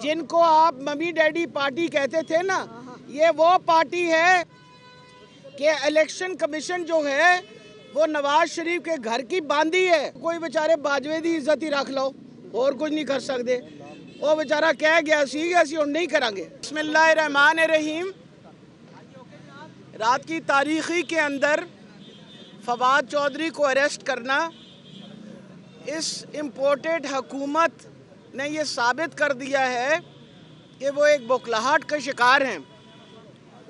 जिनको आप mummy daddy party कहते थे ना, ये वो पार्टी है कि इलेक्शन कमीशन जो है वो नवाज शरीफ के घर की बांदी है। कोई बेचारे बाजवे दी इज्जत ही रख लो, और कुछ नहीं कर सकते। वो बेचारा कह गया सी असी हुण नहीं करांगे। बिस्मिल्लाहिर्रहमानिर्रहीम। रात की तारीखी के अंदर फवाद चौधरी को अरेस्ट करना, इस इम्पोर्टेड हुकूमत ने ये साबित कर दिया है कि वो एक बौखलाहट का शिकार हैं,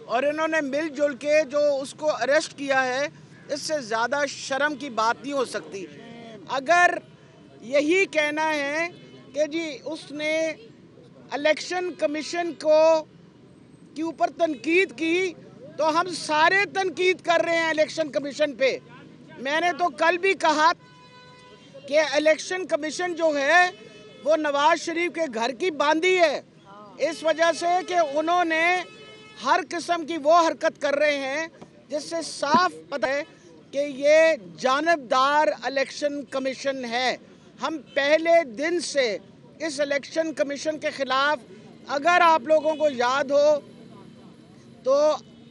और इन्होंने मिलजुल के जो उसको अरेस्ट किया है, इससे ज़्यादा शर्म की बात नहीं हो सकती। अगर यही कहना है कि जी उसने इलेक्शन कमीशन के ऊपर तनकीद की, तो हम सारे तनकीद कर रहे हैं इलेक्शन कमीशन पे। मैंने तो कल भी कहा कि इलेक्शन कमीशन जो है वो नवाज शरीफ के घर की बांदी है, इस वजह से कि उन्होंने हर किस्म की वो हरकत कर रहे हैं जिससे साफ पता है कि ये जानबदार इलेक्शन कमीशन है। हम पहले दिन से इस इलेक्शन कमीशन के खिलाफ, अगर आप लोगों को याद हो तो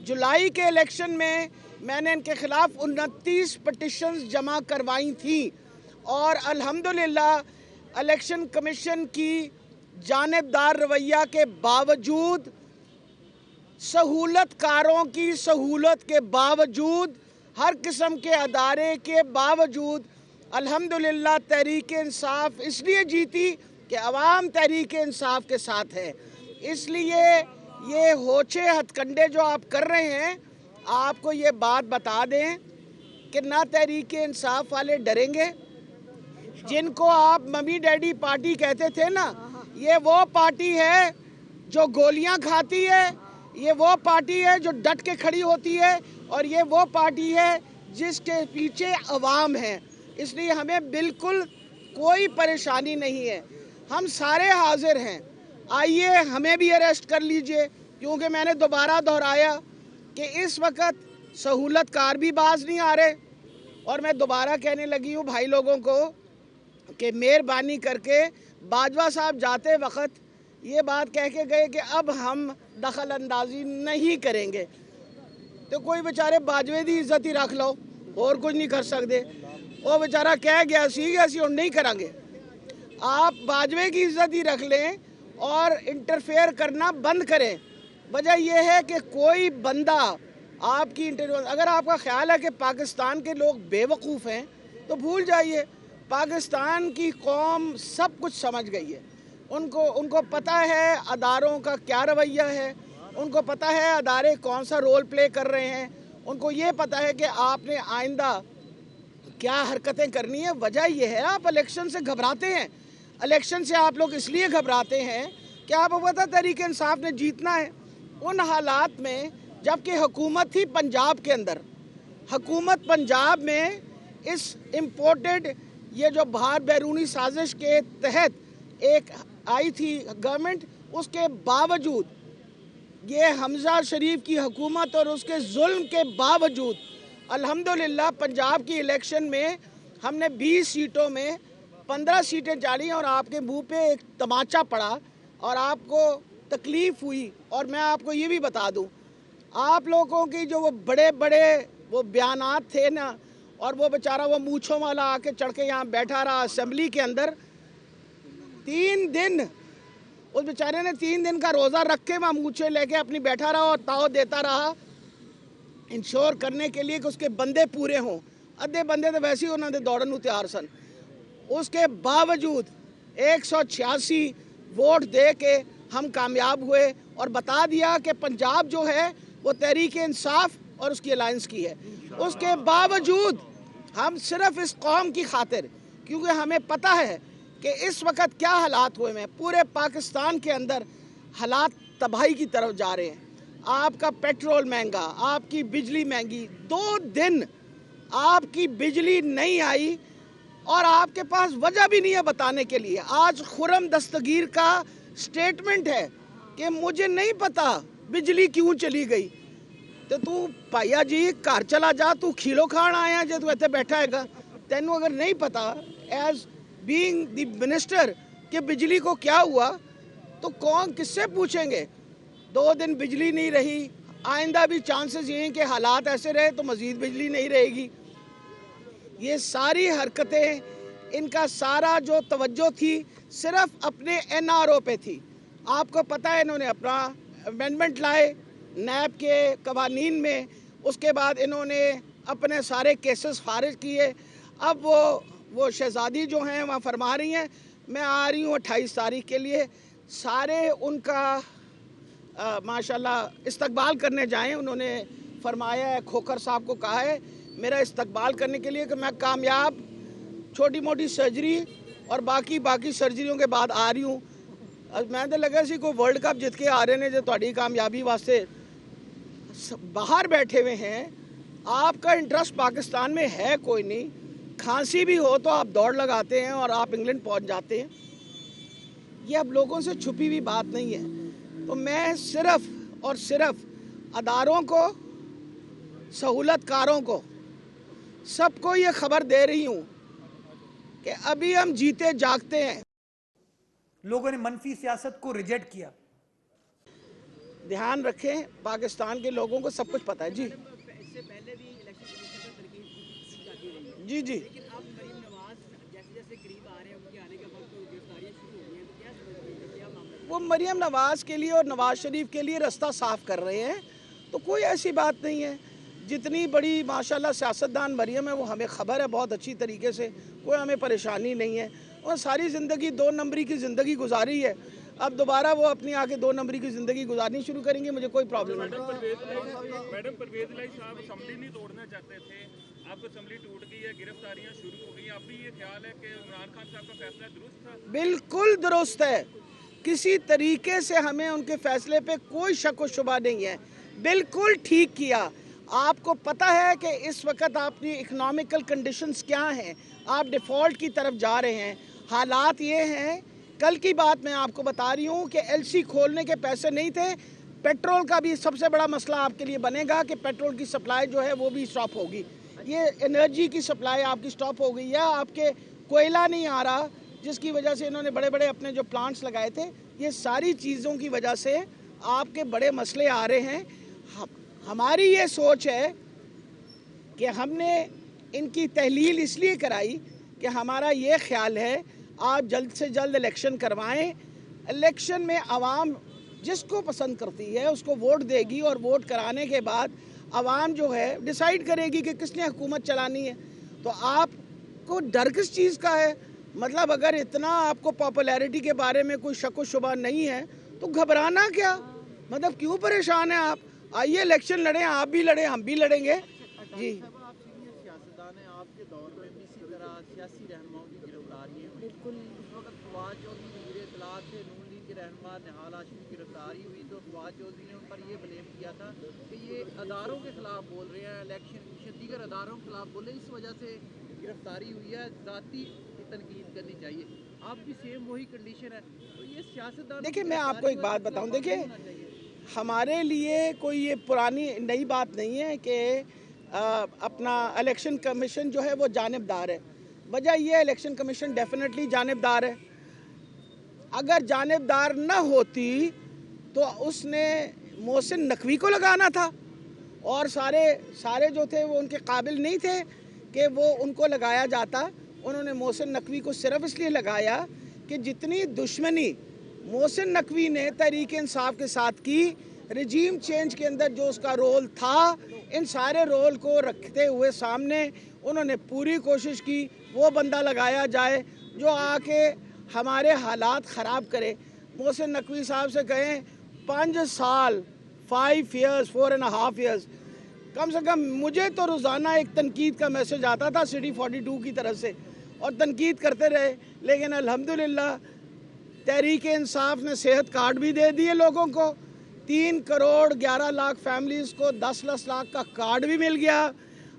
जुलाई के इलेक्शन में मैंने इनके खिलाफ 29 पिटिशंस जमा करवाई थी, और अल्हम्दुलिल्लाह इलेक्शन कमीशन की जानबदार रवैया के बावजूद, सहूलतकारों की सहूलत के बावजूद, हर किस्म के अदारे के बावजूद अल्हम्दुलिल्लाह तहरीक इंसाफ इसलिए जीती कि अवाम तहरीक इंसाफ के साथ है। इसलिए ये होचे हथकंडे जो आप कर रहे हैं, आपको ये बात बता दें कि ना तहरीक इंसाफ वाले डरेंगे। जिनको आप मम्मी डैडी पार्टी कहते थे ना, ये वो पार्टी है जो गोलियां खाती है, ये वो पार्टी है जो डट के खड़ी होती है, और ये वो पार्टी है जिसके पीछे अवाम है। इसलिए हमें बिल्कुल कोई परेशानी नहीं है, हम सारे हाजिर हैं। आइए हमें भी अरेस्ट कर लीजिए, क्योंकि मैंने दोबारा दोहराया कि इस वक्त सहूलतकार भी बाज नहीं आ रहे, और मैं दोबारा कहने लगी हूँ भाई लोगों को कि मेहरबानी करके बाजवा साहब जाते वक्त ये बात कह के गए कि अब हम दखल अंदाजी नहीं करेंगे, तो कोई बेचारे बाजवे दी इज्जत ही रख लो, और कुछ नहीं कर सकते। वो बेचारा कह गया सी असी हुण नहीं करांगे। आप बाजवे की इज्जत ही रख लें और इंटरफेयर करना बंद करें। वजह यह है कि कोई बंदा आपकी इंटरव्यू, अगर आपका ख्याल है कि पाकिस्तान के लोग बेवकूफ़ हैं तो भूल जाइए, पाकिस्तान की कौम सब कुछ समझ गई है। उनको पता है अदारों का क्या रवैया है, उनको पता है अदारे कौन सा रोल प्ले कर रहे हैं, उनको ये पता है कि आपने आइंदा क्या हरकतें करनी है। वजह यह है आप इलेक्शन से घबराते हैं। इलेक्शन से आप लोग इसलिए घबराते हैं कि आपको पता तहरीक इंसाफ ने जीतना है। उन हालात में जबकि हुकूमत थी पंजाब के अंदर, हुकूमत पंजाब में इस इम्पोर्टेड ये जो बाहर बैरूनी साजिश के तहत एक आई थी गवर्नमेंट, उसके बावजूद ये हमजा शरीफ की हुकूमत और उसके जुल्म के बावजूद अल्हम्दुलिल्लाह पंजाब की इलेक्शन में हमने 20 सीटों में 15 सीटें जाली, और आपके मुंह पे एक तमाचा पड़ा और आपको तकलीफ़ हुई। और मैं आपको ये भी बता दूं, आप लोगों की जो वो बड़े बड़े वो बयानात थे ना, और वो बेचारा वो मूँछों वाला आके चढ़ के यहाँ बैठा रहा असेंबली के अंदर 3 दिन, उस बेचारे ने 3 दिन का रोज़ा रख के वहाँ मूँछें लेके अपनी बैठा रहा और ताव देता रहा, इंश्योर करने के लिए कि उसके बंदे पूरे हों। अद्धे बंदे तो वैसे ही उन्होंने दौड़न नूं तैयार सन। उसके बावजूद 186 वोट दे के हम कामयाब हुए, और बता दिया कि पंजाब जो है वो तहरीक इंसाफ और उसकी अलायंस की है। उसके बावजूद हम सिर्फ इस कौम की खातिर, क्योंकि हमें पता है कि इस वक्त क्या हालात हुए हैं, पूरे पाकिस्तान के अंदर हालात तबाही की तरफ जा रहे हैं। आपका पेट्रोल महंगा, आपकी बिजली महंगी, 2 दिन आपकी बिजली नहीं आई और आपके पास वजह भी नहीं है बताने के लिए। आज खुर्रम दस्तगीर का स्टेटमेंट है कि मुझे नहीं पता बिजली क्यों चली गई। तो तू भाइया जी घर चला जा, तू खीलो खान आया जे तू इत्थे बैठा हैगा। तेनू अगर नहीं पता एज बीइंग द मिनिस्टर कि बिजली को क्या हुआ, تو کون کس سے پوچھیں گے؟ 2 دن بجلی نہیں رہی، آئندہ بھی چانسز یہ ہیں کہ حالات ایسے رہے تو مزید بجلی نہیں رہے گی۔ یہ ساری حرکتیں، ان کا سارا جو توجہ تھی صرف اپنے NRO پہ تھی۔ آپ کو پتہ ہے انہوں نے اپنا امینڈمنٹ لائے نیب کے قوانین میں، اس کے بعد انہوں نے اپنے سارے کیسز خارج کیے۔ اب وہ شہزادی جو ہیں وہاں فرما رہی ہیں میں آ رہی ہوں 28 تاریخ کے لیے، سارے ان کا ماشاءاللہ استقبال کرنے جائیں۔ انہوں نے فرمایا ہے، کھوکھر صاحب کو کہا ہے میرا استقبال کرنے کے لیے کہ میں کامیاب چھوٹی موٹی سرجری اور باقی سرجریوں کے بعد آ رہی ہوں۔ میں تو لگا سی کوئی ورلڈ کپ جیت کے آ رہے ہیں جو تہاڈی کامیابی واسطے باہر بیٹھے ہوئے ہیں۔ آپ کا انٹرسٹ پاکستان میں ہے کوئی نہیں، کھانسی بھی ہو تو آپ دوڑ لگاتے ہیں اور آپ انگلینڈ پہنچ جاتے ہیں۔ یہ اب لوگوں سے چھپی ہوئی بات نہیں ہے۔ تو میں صرف اور صرف اداروں کو، سہولت کاروں کو، سب کو یہ خبر دے رہی ہوں کہ ابھی ہم جیتے جاگتے ہیں۔ لوگوں نے منفی سیاست کو ریجیکٹ کیا۔ دھیان رکھیں، پاکستان کے لوگوں کو سب کچھ پتہ ہے۔ جی اس سے پہلے بھی الیکشن کمیشن پر تنقید جاتی رہی ہے، جی جی لیکن اب مریم نواز جیسے جیسے قریب آ رہے ہیں، ان کے آنے کے وقت گرفتاریاں شروع ہو گئی ہیں، تو کیا سمجھتے ہیں، کیا معاملہ ہے؟ وہ مریم نواز کے لیے اور نواز شریف کے لیے رستہ صاف کر رہے ہیں، تو کوئی ایسی بات نہیں ہے۔ جتنی بڑی ماشاءاللہ سیاستدان مریم ہے وہ ہمیں خبر ہے بہت اچھی طریقے سے، کوئی ہمیں پریشانی نہیں ہے۔ اور ساری زندگی 2 نمبری کی زندگی گزاری ہے، اب دوبارہ وہ اپنی آگے 2 نمبری کی زندگی گزارنی شروع کریں گے، مجھے کوئی پرابلم نہیں۔ میڈم پرویز الہی صاحب اسمبلی نہیں توڑنا چاہتے تھے، اب اسمبلی ٹوٹ گئی ہے، گرفتاریاں شروع ہو گئی، اب بھی یہ خیال ہے کہ عمران خان صاحب کا فیصلہ درست تھا؟ بالکل درست ہے، کسی طریقے سے ہمیں ان کے فیصلے پہ کوئی شک و شبہ نہیں ہے، بالکل ٹھیک کیا۔ آپ کو پتہ ہے کہ اس وقت آپ کی اکنامیکل کنڈیشنز کیا ہیں، آپ ڈیفالٹ کی طرف جا رہے ہیں۔ حالات یہ ہیں، کل کی بات میں آپ کو بتا رہی ہوں کہ LC کھولنے کے پیسے نہیں تھے۔ پیٹرول کا بھی سب سے بڑا مسئلہ آپ کے لیے بنے گا کہ پیٹرول کی سپلائی جو ہے وہ بھی سٹاپ ہوگی۔ یہ انرجی کی سپلائی آپ کی سٹاپ ہو گئی ہے، آپ کے کوئلہ نہیں آ رہا، جس کی وجہ سے انہوں نے بڑے بڑے اپنے جو پلانٹس لگائے تھے، یہ ساری چیزوں کی وجہ سے آپ کے بڑے مسئلے آ رہے ہیں۔ ہماری یہ سوچ ہے کہ ہم نے ان کی تحلیل اس لیے کرائی کہ ہمارا یہ خیال ہے آپ جلد سے جلد الیکشن کروائیں۔ الیکشن میں عوام جس کو پسند کرتی ہے اس کو ووٹ دے گی، اور ووٹ کرانے کے بعد عوام جو ہے ڈیسائیڈ کرے گی کہ کس نے حکومت چلانی ہے۔ تو آپ کو ڈر کس چیز کا ہے؟ مطلب اگر اتنا آپ کو پاپولیرٹی کے بارے میں کوئی شک و شبہ نہیں ہے تو گھبرانا کیا؟ مطلب کیوں پریشان ہیں آپ؟ آئیے الیکشن لڑیں، آپ بھی لڑیں، ہم بھی لڑیں گے۔ جی آپ سینئر سیاستدان ہیں، آپ کے دور میں بھی اسی طرح سیاسی رہنماؤں کی گرفتاریاں ہوئی۔ بالکل اس وقت فواد چودھری وزیر اطلاعات تھے، نون لیگ کے رہنما نہال ہاشمی کی گرفتاری ہوئی تو فواد چودھری نے ان پر یہ بلیم کیا تھا کہ یہ اداروں کے خلاف بول رہے ہیں، الیکشن کمیشن دیگر اداروں کے خلاف بول رہے ہیں، اس وجہ سے گرفتاری ہوئی ہے، ذاتی تنقید کرنی چاہیے۔ آپ بھی سیم وہی کنڈیشن ہے، تو یہ سیاستدان دیکھیں میں آپ کو ایک بات بتاؤں، دیکھیں ہمارے لیے کوئی یہ پرانی نئی بات نہیں ہے کہ اپنا الیکشن کمیشن جو ہے وہ جانبدار ہے۔ وجہ یہ ہے الیکشن کمیشن ڈیفینیٹلی جانبدار ہے۔ اگر جانبدار نہ ہوتی تو اس نے محسن نقوی کو لگانا تھا، اور سارے جو تھے وہ ان کے قابل نہیں تھے کہ وہ ان کو لگایا جاتا۔ انہوں نے محسن نقوی کو صرف اس لیے لگایا کہ جتنی دشمنی محسن نقوی نے تحریک انصاف کے ساتھ کی، رجیم چینج کے اندر جو اس کا رول تھا، ان سارے رول کو رکھتے ہوئے سامنے انہوں نے پوری کوشش کی وہ بندہ لگایا جائے جو آ کے ہمارے حالات خراب کرے۔ محسن نقوی صاحب سے کہیں 5 سال 5 ایئرز 4.5 ایئرز، کم سے کم مجھے تو روزانہ ایک تنقید کا میسج آتا تھا سٹی 42 کی طرف سے، اور تنقید کرتے رہے، لیکن الحمدللہ تحریک انصاف نے صحت کارڈ بھی دے دیے لوگوں کو، 3 کروڑ 11 لاکھ فیملیز کو 10 لاکھ کا کارڈ بھی مل گیا۔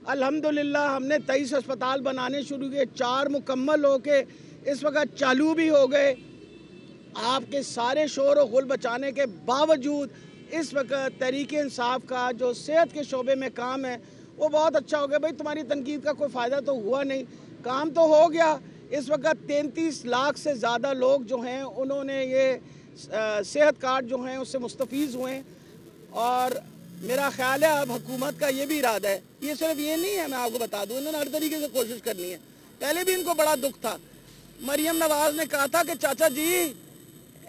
الحمدللہ ہم نے 23 اسپتال بنانے شروع کیے، 4 مکمل ہو کے اس وقت چالو بھی ہو گئے۔ آپ کے سارے شور و غل بچانے کے باوجود اس وقت تحریک انصاف کا جو صحت کے شعبے میں کام ہے وہ بہت اچھا ہو گیا۔ بھائی تمہاری تنقید کا کوئی فائدہ تو ہوا نہیں، کام تو ہو گیا۔ اس وقت 33 لاکھ سے زیادہ لوگ جو ہیں انہوں نے یہ सेहत कार्ड जो हैं उससे मुस्तफ़ीज़ हुए हैं। और मेरा ख्याल है अब हुकूमत का ये भी इरादा है, ये सिर्फ ये नहीं है, मैं आपको बता दूँ, इन्होंने हर तरीके से कोशिश करनी है। पहले भी इनको बड़ा दुख था, मरियम नवाज ने कहा था कि चाचा जी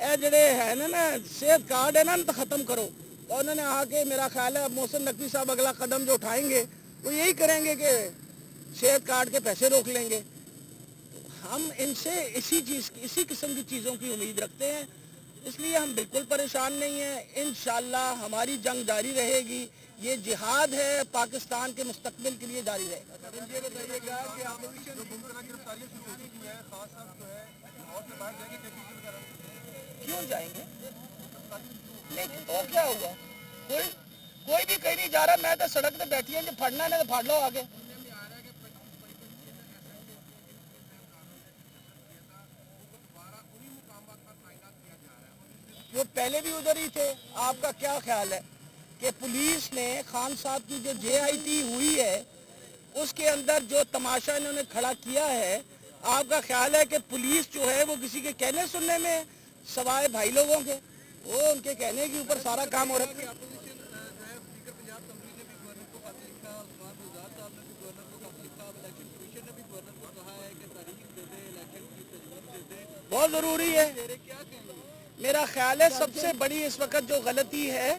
ए जड़े है ना सेहत कार्ड है ना तो ख़त्म करो, तो उन्होंने आके मेरा ख्याल है अब मोहसिन नकवी साहब अगला कदम जो उठाएंगे वो यही करेंगे कि सेहत कार्ड के पैसे रोक लेंगे। हम इनसे इसी किस्म की चीज़ों की उम्मीद रखते हैं, इसलिए हम बिल्कुल परेशान नहीं हैं। इंशाअल्लाह हमारी जंग जारी रहेगी, ये जिहाद है पाकिस्तान के मुस्तकबिल के लिए जारी रहेगा। ये बताइएगा कि अपोजिशन जो मुमकिन गिरफ्तारियां शुरू हो चुकी है, खास साहब जो है और से बाहर जाएंगे कैसे शुरू करें? क्यों जाएंगे? लेकिन तो क्या हुआ, कोई भी कहीं नहीं जा रहा, मैं तो सड़क पे बैठी है, जो फाड़ना है तो फाड़ लो आगे। वो पहले भी उधर ही थे। आपका क्या ख्याल है कि पुलिस ने खान साहब की जो JIT हुई है उसके अंदर जो तमाशा इन्होंने खड़ा किया है, आपका ख्याल है कि पुलिस जो है वो किसी के कहने सुनने में सवाए भाई लोगों के, वो उनके कहने के ऊपर सारा काम हो रहा है। बहुत ज़रूरी है। मेरा ख्याल है सबसे बड़ी इस वक्त जो गलती है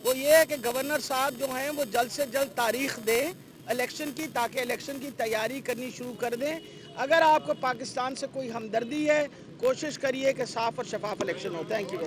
वो ये है कि गवर्नर साहब जो हैं वो जल्द से जल्द तारीख दें इलेक्शन की, ताकि इलेक्शन की तैयारी करनी शुरू कर दें। अगर आपको पाकिस्तान से कोई हमदर्दी है, कोशिश करिए कि साफ़ और शफाफ इलेक्शन हो। Thank you.